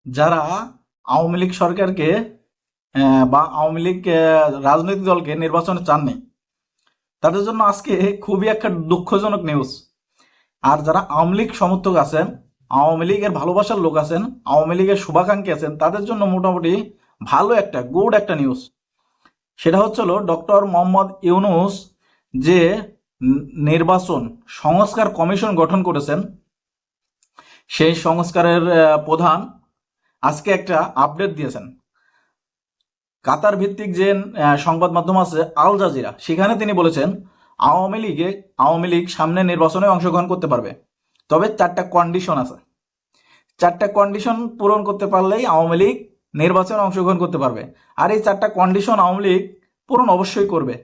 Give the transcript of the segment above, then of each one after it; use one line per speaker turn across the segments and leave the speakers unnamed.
যারা আওয়ামী লীগ সরকারকে বা আওয়ামী লীগ রাজনৈতিক দলকে নির্বাচনে চাননি, তাদের জন্য আজকে খুবই একটা দুঃখজনক নিউজ। আর যারা আওয়ামী লীগ সমর্থক আছেন, আওয়ামী লীগের ভালোবাসার লোক আছেন, আওয়ামী লীগের শুভাকাঙ্ক্ষী আছেন, তাদের জন্য মোটামুটি ভালো একটা গুড একটা নিউজ। সেটা হচ্ছিল ডক্টর মোহাম্মদ ইউনূস যে নির্বাচন সংস্কার কমিশন গঠন করেছেন, সেই সংস্কারের প্রধান আজকে একটা আপডেট দিয়েছেন। কাতার ভিত্তিক যে সংবাদ মাধ্যম আছে আল জাজিরা, সেখানে তিনি বলেছেন আওয়ামী লীগ সামনে নির্বাচনে অংশগ্রহণ করতে পারবে, তবে 4টা কন্ডিশন আছে। 4টা কন্ডিশন পূরণ করতে পারলেই আওয়ামী লীগ নির্বাচনে অংশগ্রহণ করতে পারবে। আর এই 4টা কন্ডিশন আওয়ামী লীগ পূরণ অবশ্যই করবে,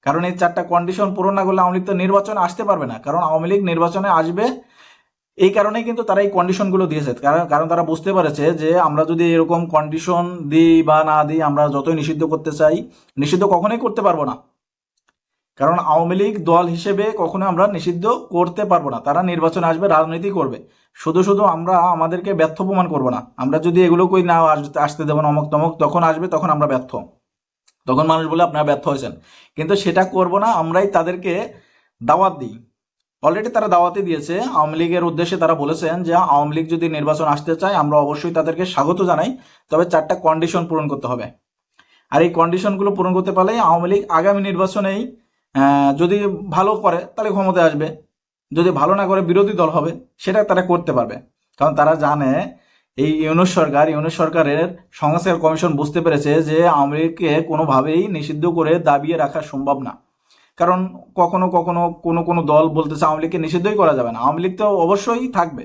কারণ এই 4টা কন্ডিশন পূরণ না করলে আওয়ামী লীগ তো নির্বাচনে আসতে পারবে না। কারণ আওয়ামী লীগ নির্বাচনে আসবে এই কারণেই কিন্তু তারা এই কন্ডিশনগুলো দিয়েছে, কারণ তারা বুঝতে পেরেছে যে আমরা যদি এরকম কন্ডিশন দিই বা না দিই, আমরা যতই নিষিদ্ধ করতে চাই, নিষিদ্ধ কখনোই করতে পারবো না। কারণ আওয়ামী লীগ দল হিসেবে কখনো আমরা নিষিদ্ধ করতে পারবো না। তারা নির্বাচনে আসবে, রাজনীতি করবে, শুধু শুধু আমরা আমাদেরকে ব্যর্থ প্রমাণ করবো না। আমরা যদি এগুলো কই না আসতে দেবো না, অমক তমক, তখন আসবে, তখন আমরা ব্যর্থ, তখন মানুষ বলে আপনারা ব্যর্থ হয়েছেন। কিন্তু সেটা করব না, আমরাই তাদেরকে দাওয়াত দিই। অলরেডি তারা দাওয়াতই দিয়েছে আওয়ামী লীগের উদ্দেশ্যে। তারা বলেছেন যে আওয়ামী লীগ যদি নির্বাচন আসতে চায়, আমরা অবশ্যই তাদেরকে স্বাগত জানাই, তবে 4টা কন্ডিশন পূরণ করতে হবে। আর এই কন্ডিশনগুলো পূরণ করতে পারলে আওয়ামী লীগ আগামী নির্বাচনেই যদি ভালো করে তাহলে ক্ষমতায় আসবে, যদি ভালো না করে বিরোধী দল হবে, সেটা তারা করতে পারবে। কারণ তারা জানে এই ইউনূস সরকারের সংস্কার কমিশন বুঝতে পেরেছে যে আওয়ামী লীগকে কোনোভাবেই নিষিদ্ধ করে দাবিয়ে রাখা সম্ভব না। কারণ কখনো কখনো কোনো কোনো দল বলতেছে আওয়ামী লীগকে নিষিদ্ধই করা যাবে না, আওয়ামী লীগ তো অবশ্যই থাকবে।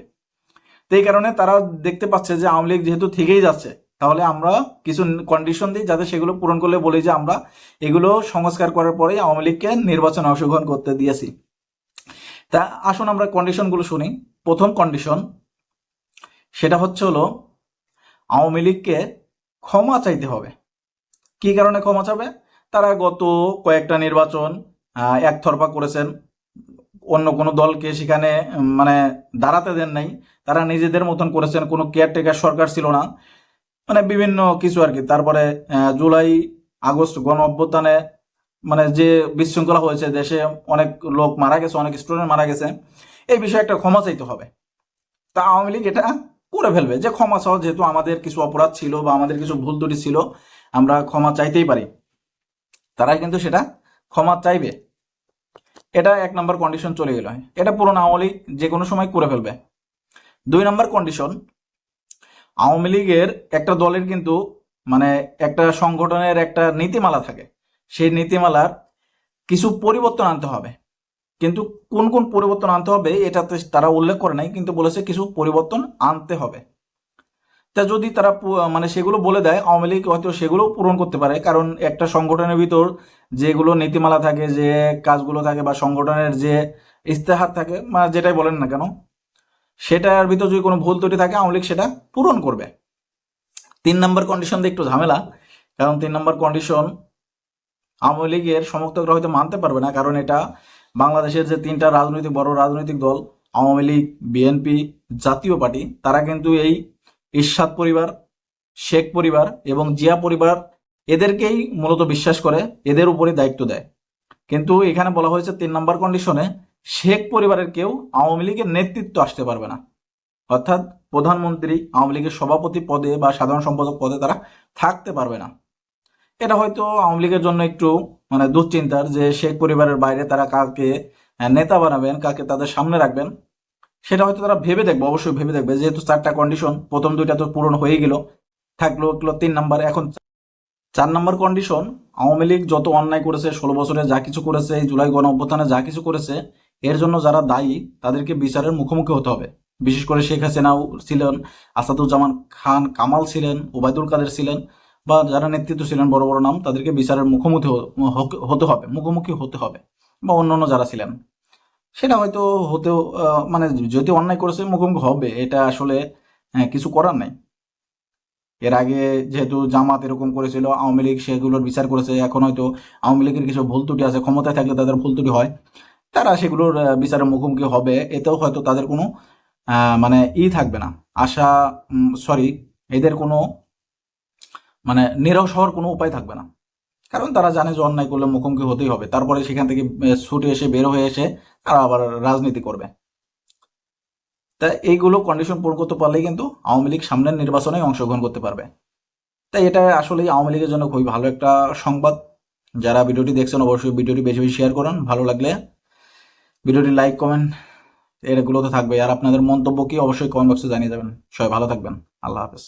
তো এই কারণে তারা দেখতে পাচ্ছে যে আওয়ামী লীগ যেহেতু থেকেই যাচ্ছে, তাহলে আমরা কিছু কন্ডিশন দিই, যাতে সেগুলো পূরণ করলে বলি যে আমরা এগুলো সংস্কার করার পরেই আওয়ামী লীগকে নির্বাচনে অংশগ্রহণ করতে দিয়েছি। তা আসুন আমরা কন্ডিশনগুলো শুনি। প্রথম কন্ডিশন, সেটা হলো আওয়ামী লীগকে ক্ষমা চাইতে হবে। কি কারণে ক্ষমা চাবে? তারা গত কয়েকটা নির্বাচন একতরফা করেছেন, অন্য কোনো দলকে সেখানে মানে দাঁড়াতে দেন নাই, তারা নিজেদের মতন করেছেন, কোনো কেয়ারটেকার সরকার ছিল না, মানে বিভিন্ন কিছু আর কি। তারপরে জুলাই আগস্ট গণ অভ্যুত্থানে মানে যে বিশৃঙ্খলা হয়েছে, দেশে অনেক লোক মারা গেছে, অনেক স্টুডেন্ট মারা গেছে, এই বিষয়ে একটা ক্ষমা চাইতে হবে। তা আওয়ামী লীগ এটা করে ফেলবে যে ক্ষমা চাওয়া, যেহেতু আমাদের কিছু অপরাধ ছিল বা আমাদের কিছু ভুল ত্রুটি ছিল, আমরা ক্ষমা চাইতেই পারি, তারা কিন্তু সেটা ক্ষমা চাইবে। এটা 1 নম্বর কন্ডিশন চলে গেল, এটা পুরো আওয়ামী লীগ যে কোনো সময় করে ফেলবে। 2 নম্বর কন্ডিশন, আওয়ামী লীগের একটা দলের কিন্তু মানে একটা সংগঠনের একটা নীতিমালা থাকে, সেই নীতিমালার কিছু পরিবর্তন আনতে হবে। কিন্তু কোন কোন পরিবর্তন আনতে হবে এটাতে তারা উল্লেখ করে নাই, কিন্তু বলেছে কিছু পরিবর্তন আনতে হবে। তা যদি তারা মানে সেগুলো বলে দেয়, আওয়ামী লীগ হয়তো সেগুলো পূরণ করতে পারে। কারণ একটা সংগঠনের ভিতর যেগুলো নীতিমালা থাকে, যে কাজগুলো থাকে, বা সংগঠনের যে ইস্তেহার থাকে, মানে যেটাই বলেন না কেন, সেটার ভিতর যদি কোনো ভুল ত্রুটি থাকে, আওয়ামী লীগ সেটা পূরণ করবে। 3 নম্বর কন্ডিশন দিয়ে একটু ঝামেলা, কারণ 3 নম্বর কন্ডিশন আওয়ামী লীগের সমর্থকরা হয়তো মানতে পারবে না। কারণ এটা বাংলাদেশের যে 3টা বড় রাজনৈতিক দল, আওয়ামী লীগ, বিএনপি, জাতীয় পার্টি, তারা কিন্তু এই এরশাদ পরিবার, শেখ পরিবার এবং জিয়া পরিবার, এদেরকেই মূলত বিশ্বাস করে, এদের উপরে দায়িত্ব দেয়। কিন্তু এখানে বলা হয়েছে 3 নম্বর কন্ডিশনে শেখ পরিবারের কেউ আওয়ামী লীগের নেতৃত্ব আসতে পারবে না, অর্থাৎ প্রধানমন্ত্রী, আওয়ামী লীগের সভাপতি পদে বা সাধারণ সম্পাদক পদে তারা থাকতে পারবে না। এটা হয়তো আওয়ামী লীগের জন্য একটু মানে দুশ্চিন্তার, যে শেখ পরিবারের বাইরে তারা কাকে নেতা বানাবেন, কাকে তাদের সামনে রাখবেন, সেটা হয়তো তারা ভেবে দেখবে, অবশ্যই ভেবে দেখবে। যেহেতু 4টা কন্ডিশন, প্রথম 2টা তো পূরণ হয়ে গেল, থাকলো 3 নম্বর। এখন 4 নম্বর কন্ডিশন, আওয়ামী লীগ যত অন্যায় করেছে, 16 বছরে যা কিছু করেছে, এই জুলাই গণ অভ্যুত্থানে যা কিছু করেছে, এর জন্য যারা দায়ী তাদেরকে বিচারের মুখোমুখি হতে হবে। বিশেষ করে শেখ হাসিনাও ছিলেন, আসাদুজ্জামান খান কামাল ছিলেন, ওবায়দুল কাদের ছিলেন, বা যারা নেতৃত্ব ছিলেন বড় বড় নাম, তাদেরকে বিচারের মুখোমুখি হতে হবে, বা অন্যান্য যারা ছিলেন, সেটা হয়তো হতেও মানে যদি অন্যায় করেছে মুখোমুখি হবে, এটা আসলে কিছু করার নাই। এর আগে যেহেতু জামাত এরকম করেছিল, আওয়ামী লীগ সেগুলোর বিচার করেছে। এখন হয়তো আওয়ামী লীগের কিছু ভুল ত্রুটি আছে, ক্ষমতায় থাকলে তাদের ভুল ত্রুটি হয়, তারা সেগুলোর বিচারের মুখোমুখি হবে। এতেও হয়তো তাদের কোনো মানে থাকবে না, আশা, সরি, এদের কোনো মানে নিরস হওয়ার কোনো উপায় থাকবে না, কারণ তারা জানে যে অন্যায় করলে মুখোমুখি হতেই হবে, তারপরে সেখান থেকে ছুটে এসে বের হয়ে এসে তারা আবার রাজনীতি করবে। তা এইগুলো কন্ডিশন পূরণ করতে পারলেই কিন্তু আওয়ামী লীগ সামনের নির্বাচনে অংশগ্রহণ করতে পারবে। তাই এটা আসলেই আওয়ামী লীগের জন্য খুবই ভালো একটা সংবাদ। যারা ভিডিওটি দেখছেন অবশ্যই ভিডিওটি বেশি বেশি শেয়ার করুন, ভালো লাগলে ভিডিওটি লাইক কমেন্ট এগুলো তো থাকবে, আর আপনাদের মন্তব্য কি অবশ্যই কমেন্ট বক্সে জানিয়ে যাবেন। সবাই ভালো থাকবেন, আল্লাহ হাফেজ।